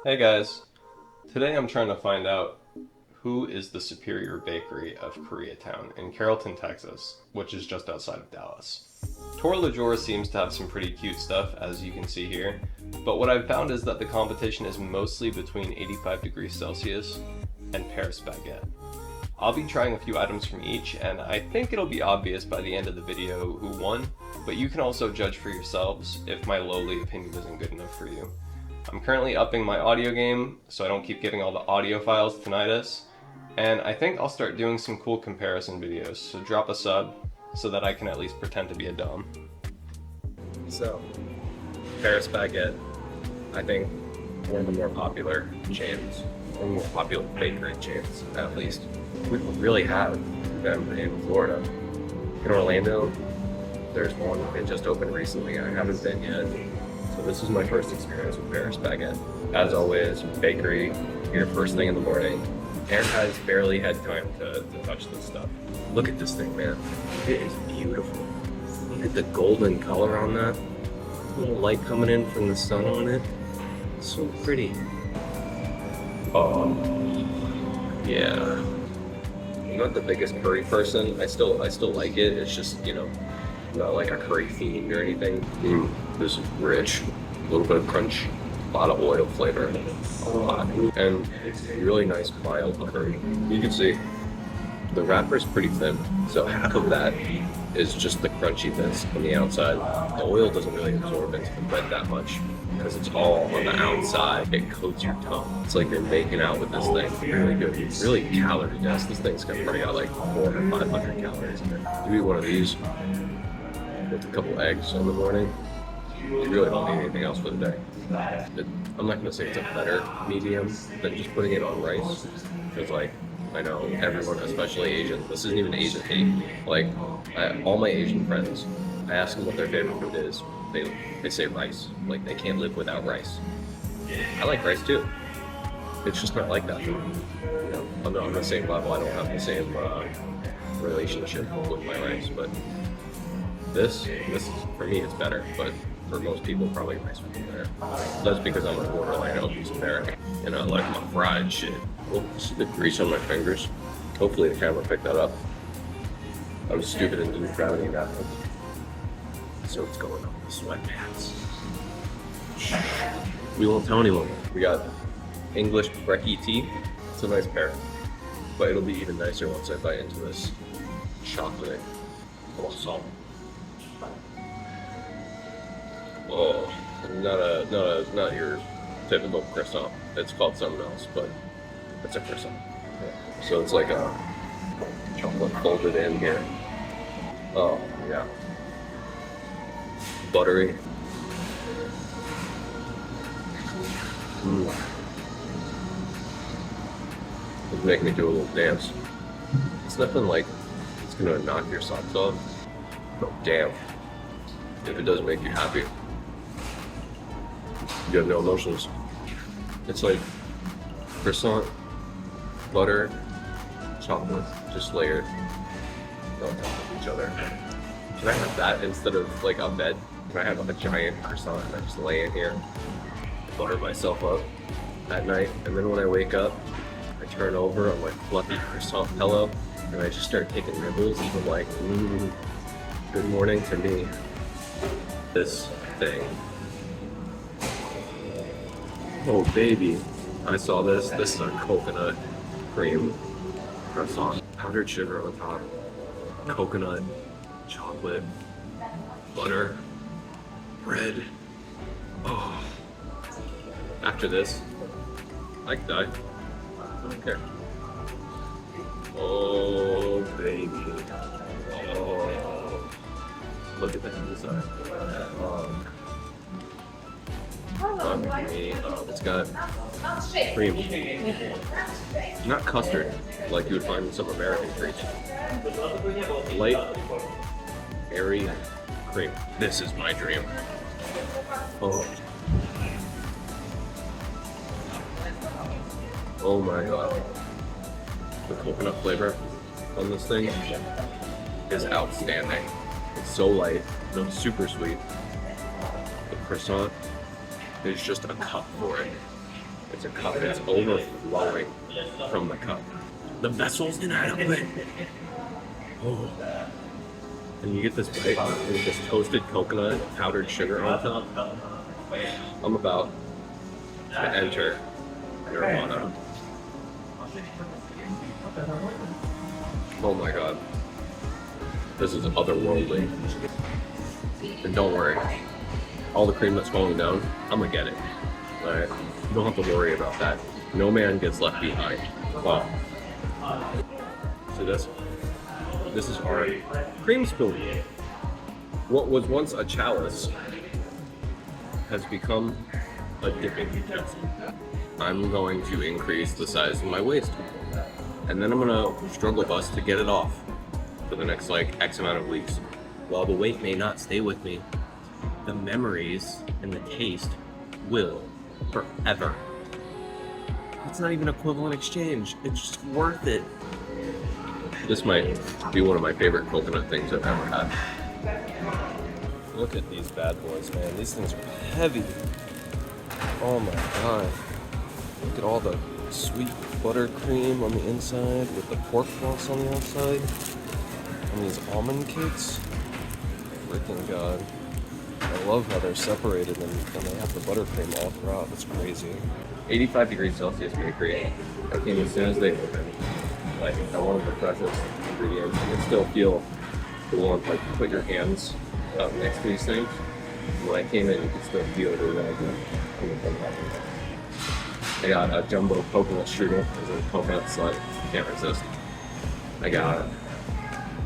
Hey guys, today I'm trying to find out who is the superior bakery of Koreatown in Carrollton, Texas, which is just outside of Dallas. Tor LaJour seems to have some pretty cute stuff, as you can see here, but what I've found is that the competition is mostly between 85 degrees Celsius and Paris Baguette. I'll be trying a few items from each, and I think it'll be obvious by the end of the video who won, but you can also judge for yourselves if my lowly opinion isn't good enough for you. I'm currently upping my audio game so I don't keep getting all the audio files tinnitus, and I think I'll start doing some cool comparison videos, so drop a sub so that I can at least pretend to be a dom. So, Paris Baguette, I think one of the more popular chains, one of the more popular bakery chains at least. We don't really have them in Florida. In Orlando, there's one that just opened recently. I haven't been yet. So this is my first experience with Paris Baguette. As always, bakery, here first thing in the morning. Aaron has barely had time to touch this stuff. Look at this thing, man. It is beautiful. Look at the golden color on that. Little light coming in from the sun on it. It's so pretty. Oh, yeah. I'm not the biggest curry person. I still like it. It's just, not like a curry fiend or anything. This is rich, a little bit of crunch, a lot of oil flavor, a lot, and really nice mild curry. You can see the wrapper's pretty thin, so half of that is just the crunchiness on the outside. The oil doesn't really absorb into the bread that much because it's all on the outside. It coats your tongue. It's like you're making out with this thing. Really good. It's really calorie dense. This thing's gonna probably got like 400 or 500 calories in it. You eat one of these with a couple eggs in the morning, you really don't need anything else for the day. I'm not gonna say it's a better medium than just putting it on rice, because like, I know everyone, especially Asian, this isn't even Asian hate. Like, all my Asian friends, I ask them what their favorite food is, they say rice. Like, they can't live without rice. I like rice too. It's just not like that for me. I'm not on the same level, I don't have the same relationship with my rice, but this is, for me, it's better, but for most people, probably rice would be better. That's because I'm a borderline obese American, and I like my fried shit. Oh, see the grease on my fingers? Hopefully the camera picked that up. I was stupid and didn't grab any napkins. So what's going on with the sweatpants? We won't tell anyone. We got English brekkie tea. It's a nice pair, but it'll be even nicer once I bite into this chocolate croissant. Oh, not your typical croissant. It's called something else, but it's a croissant. So it's like a chocolate folded in here. Oh yeah, buttery. It's making me do a little dance. It's nothing like it's gonna knock your socks off. But damn, if it doesn't make you happy, you have no emotions. It's like croissant, butter, chocolate, just layered on top of each other. Can I have that instead of like a bed? Can I have a giant croissant and I just lay in here, butter myself up at night, and then when I wake up, I turn over on my fluffy croissant pillow and I just start taking nibbles and I'm like, good morning to me. This thing. Oh baby, I saw this. This is a coconut cream croissant. Powdered sugar on top, coconut, chocolate, butter, bread. Oh. After this, I could die. I don't care. Oh baby. Oh. Look at that inside. It's got cream. Not custard, like you would find in some American treats. Light, airy cream. This is my dream. Oh. Oh my god. The coconut flavor on this thing is outstanding. It's so light, it's super sweet. The croissant is just a cup for it. It's a cup. It's overflowing from the cup. The vessel's inadequate. Oh. And you get this bite with this toasted coconut and powdered sugar on top. I'm about to enter nirvana. Oh my god. This is otherworldly. And don't worry. All the cream that's falling down, I'm gonna get it. Alright? You don't have to worry about that. No man gets left behind. Wow. So this is our cream spoon. What was once a chalice has become a dipping utensil. I'm going to increase the size of my waist. And then I'm gonna struggle bus to get it off for the next like X amount of weeks. While the weight may not stay with me, the memories and the taste will forever. It's not even equivalent exchange. It's just worth it. This might be one of my favorite coconut things I've ever had. Look at these bad boys, man. These things are heavy. Oh my god. Look at all the sweet buttercream on the inside with the pork floss on the outside. And these almond cakes. Freaking god. I love how they're separated and they have the buttercream all throughout. It's crazy. 85 degrees Celsius bakery. I came as soon as they opened. Like, I wanted the freshest ingredients. You can still feel the warmth. Like, you put your hands up next to these things. When I came in, you could still feel the aroma coming from that. I got a jumbo coconut strudel. There's a coconut slut. Can't resist. I got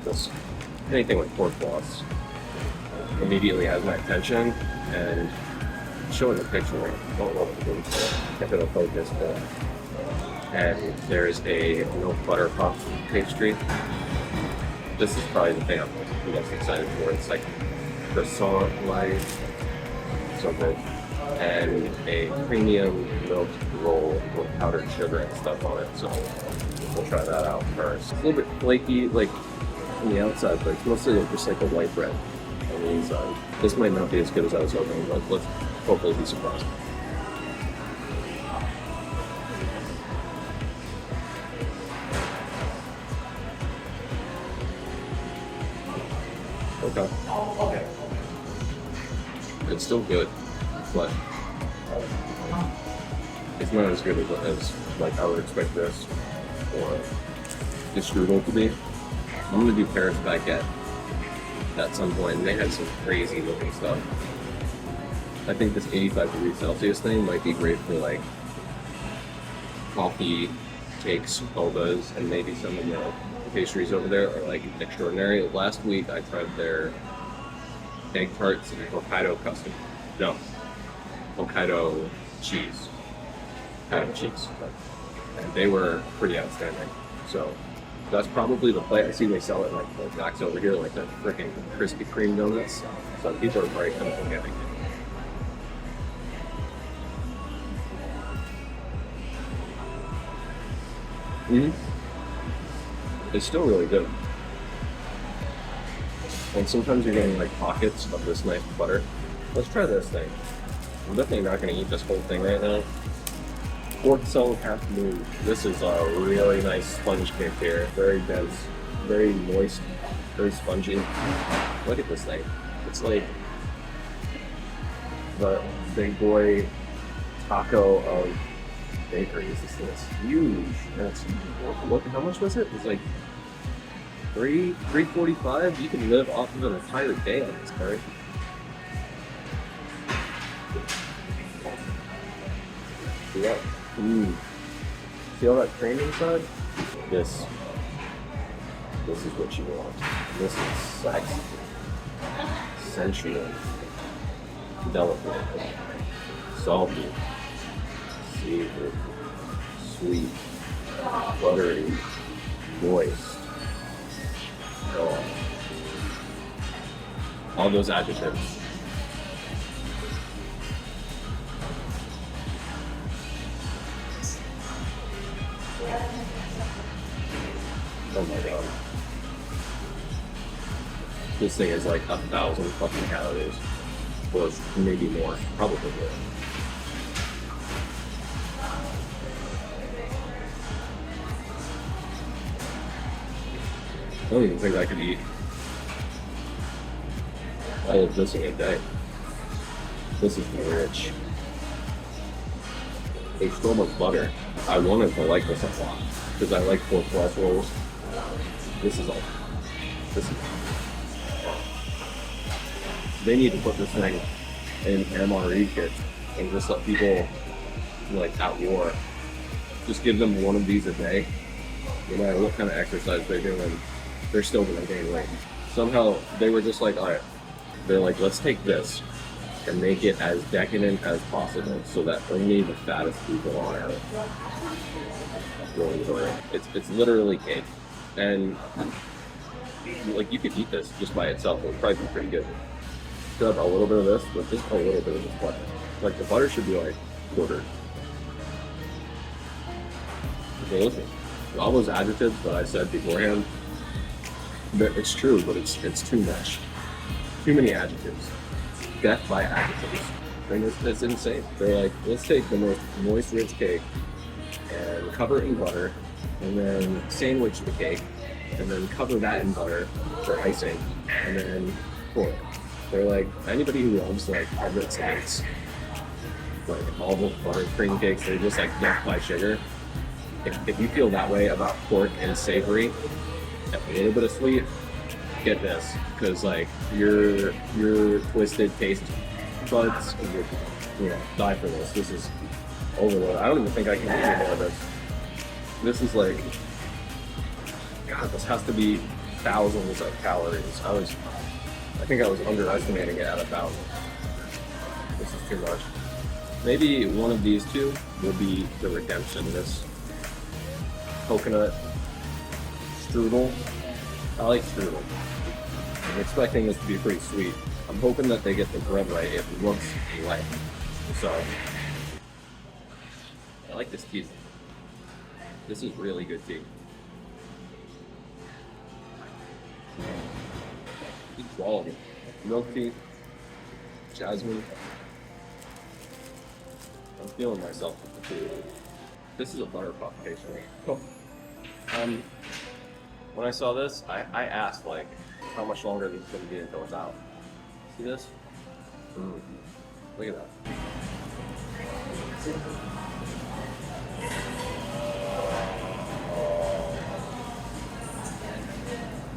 this. Anything with pork floss immediately has my attention, and showing a picture, I don't know if it'll focus, but and there's a milk butter puff pastry. This is probably the thing I'm most excited for. It's like croissant-like, so good, and a premium milk roll with powdered sugar and stuff on it. So we'll try that out first. It's a little bit flaky, like on the outside, but it's mostly just like a white bread on the inside. This might not be as good as I was hoping, but let's hopefully be surprised. Okay. It's still good, but it's not as good as like I would expect this or this strudel to be. I'm gonna do Paris Baguette at some point, and they had some crazy looking stuff. I think this 85 degrees Celsius thing might be great for like coffee, cakes, bodas, and maybe some of the pastries over there are like extraordinary. Last week I tried their egg tarts and Hokkaido custard. No, Hokkaido cheese. Hokkaido cheese. And they were pretty outstanding. So that's probably the play. I see they sell it like the Jacks over here, like the freaking Krispy Kreme donuts. So people are probably kind of forgetting it. It's still really good. And sometimes you're getting like pockets of this nice butter. Let's try this thing. I'm definitely not going to eat this whole thing right now. Pork sole half moon. This is a really nice sponge cake here. Very dense, very moist, very spongy. Look at this thing. It's like the big boy taco of bakeries. This is huge. And it's, look, how much was it? It's like $3.45. You can live off of an entire day on this, Barry. See that? See all that cream inside? This is what you want. This is sexy, sensual, delicate, salty, seafood, sweet, buttery, moist. Oh. All those adjectives. Oh my god. This thing is like 1,000 fucking calories. Or maybe more. Probably more. I don't even think I could eat all of this in a day. This is rich. There's so much butter. I wanted to like this a lot because I like pork plus rolls. This is all. This is. They need to put this thing in MRE kits and just let people like at war. Just give them one of these a day. No matter what kind of exercise they're doing, they're still gonna gain weight. Somehow they were just like, all right, they're like, let's take this and make it as decadent as possible so that only the fattest people on earth will enjoy it. It's literally cake. And like you could eat this just by itself, it would probably be pretty good. Still have a little bit of this, but just a little bit of this butter. Like the butter should be like quartered. Delicious. All those adjectives that I said beforehand, it's true, but it's too much. Too many adjectives. Death by adjectives. I mean, it's insane. They're like, let's take the most moist, rich cake and cover it in butter, and then sandwich the cake, and then cover that in butter for icing, and then pour it. They're like, anybody who loves like Everett snacks, like all the buttercream cakes, they're just like death by sugar. If you feel that way about pork and savory, a little bit of sweet, get this, because like your twisted taste buds, you know, die for this. This is overload. I don't even think I can eat any more of this. This is like, God, this has to be thousands of calories. I think I was underestimating it at 1,000. This is too much. Maybe one of these two will be the redemption. This coconut strudel. I like strudel. I'm expecting this to be pretty sweet. I'm hoping that they get the bread right. It looks light. So, I like this tea. This is really good tea. Good quality. Milk tea, jasmine. I'm feeling myself with the tea. This is a butterpuff pastry. Oh. When I saw this, I asked like how much longer this is going to be until it's out. See this? Look at that.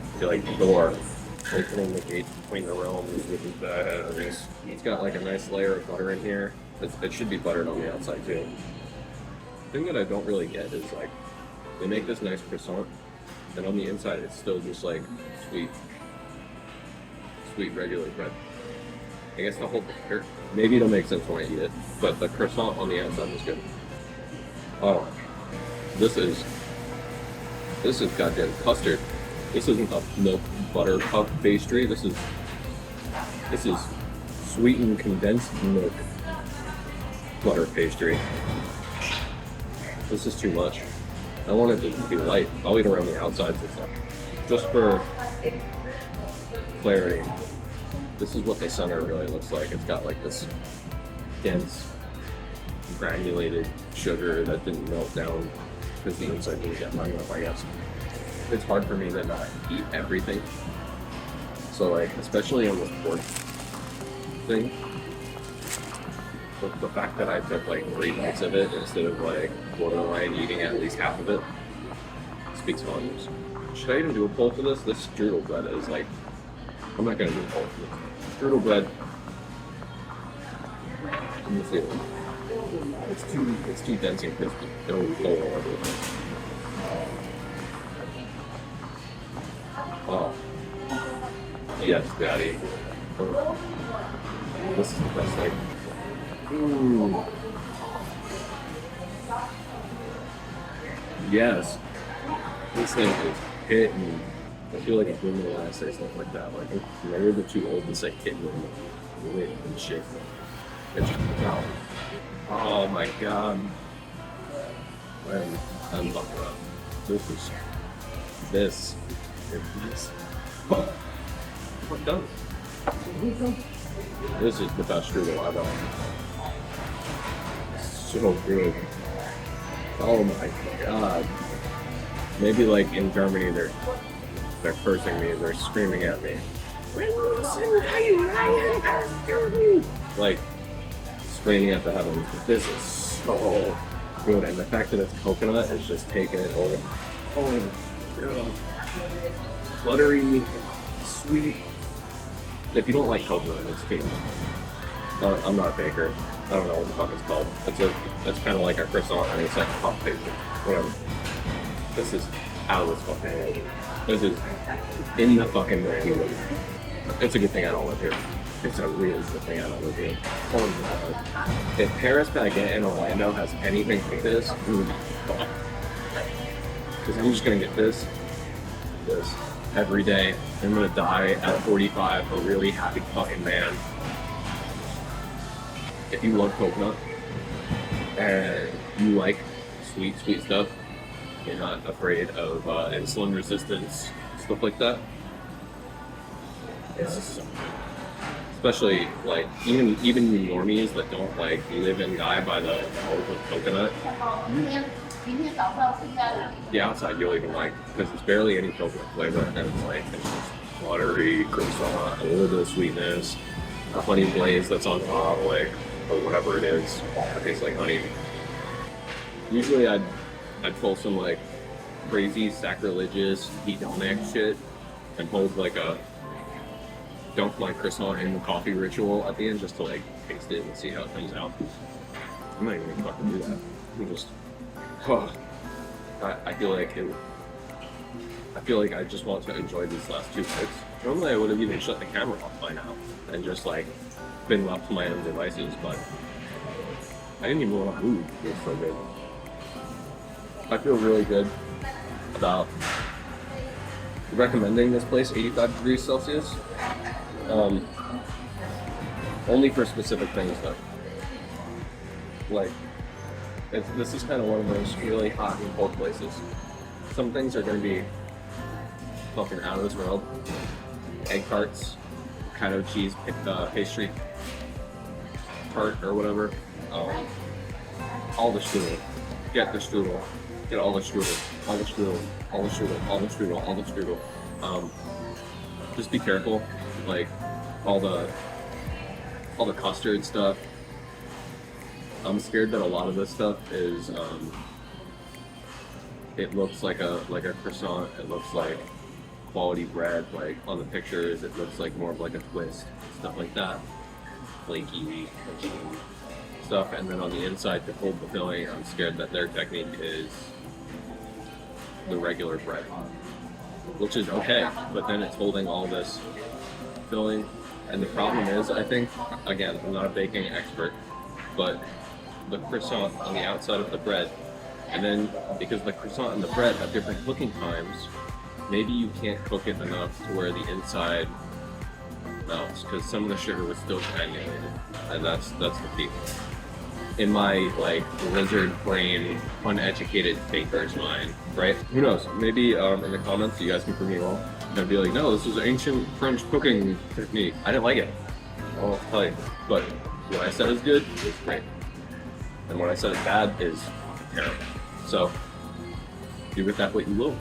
I feel like the door opening the gate between the realms with the it's got like a nice layer of butter in here. It should be buttered on the outside too. The thing that I don't really get is like they make this nice croissant, and on the inside it's still just like sweet regular bread. I guess the whole picture, maybe it'll make sense when I eat it, but the croissant on the outside is good. Oh, this is goddamn custard. This isn't a milk butter puff pastry. This is sweetened condensed milk butter pastry. This is too much. I want it to be light. I'll eat around the outsides and stuff. Just for clarity, this is what the center really looks like. It's got like this dense, granulated sugar that didn't melt down because the inside didn't get hung up, I guess. It's hard for me to not eat everything. So like, especially on this pork thing, the fact that I took like 3 bites of it instead of like borderline eating at least half of it speaks volumes. Should I even do a poll for this? This strudel bread is like, I'm not gonna do a poll for this. Strudel bread, let me see. It's too dense and crispy. It'll roll all over it. Oh. Yes, Daddy. Oh. This is the best thing. Ooh. Yes. This thing is hitting. I feel like it's women when I say stuff like that. Like, I'm never the too old to say hitting them. Lit and shit. It's just out. Oh my god. I'm buckled up. This. Oh. What done? This is the best strudel I've ever had. So good. Oh my god. Maybe like in Germany they're They're cursing me, they're screaming at me. Like, screaming at the heavens. This is so good, and the fact that it's coconut is just taking it over. Oh, God. Buttery, sweet. If you don't like coconut, it's good. I'm not a baker. I don't know what the fuck it's called. It's kind of like a croissant, and it's like a puff pastry. Whatever. This is out of this fucking world. This is in the fucking world. It's a good thing I don't live here. It's a really good thing I don't live here. Holy God. If Paris Baguette in Orlando has anything like this, because I'm just gonna get this every day. I'm gonna die at 45 a really happy fucking man. If you love coconut and you like sweet stuff, you're not afraid of insulin resistance, stuff like that. Especially like even you normies that don't like live and die by the hope of coconut. The outside you'll even like because there's barely any coconut flavor and it's like it's just watery croissant, a little bit of sweetness, a honey glaze that's on top, like or whatever it is. It tastes like honey. Usually I'd pull some like crazy sacrilegious hedonic shit and hold like a dunk my croissant in the coffee ritual at the end just to like taste it and see how it comes out. I'm not even gonna fucking do that. I'm just I feel like I just want to enjoy these last 2 minutes. Normally I would have even shut the camera off by now and just like been left to my own devices, but I didn't even want to move. It was so good. I feel really good about recommending this place 85 degrees Celsius. Only for specific things though. Like, this is kind of one of those really hot and cold places. Some things are going to be fucking out of this world. Egg tarts, kind of cheese pastry tart or whatever. All the strudel. Get the strudel. Get all the strudel. All the strudel. All the strudel. All the strudel. All the strudel. Just be careful. Like all the custard stuff. I'm scared that a lot of this stuff is it looks like a croissant. It looks like quality bread. Like on the pictures, it looks like more of like a twist, stuff like that. Flaky, stuff, and then on the inside to hold the filling, I'm scared that their technique is the regular bread, which is okay, but then it's holding all this filling, and the problem is, I think, again, I'm not a baking expert, but the croissant on the outside of the bread, and then because the croissant and the bread have different cooking times, maybe you can't cook it enough to where the inside melts, because some of the sugar was still granulated, and that's the key. In my like lizard brain, uneducated baker's mind, right? Who knows? Maybe in the comments you guys can prove me wrong and be like, no, this is ancient French cooking technique. I didn't like it. I'll tell you. But what I said is good is great, and what I said is bad is terrible. So do with that what you will.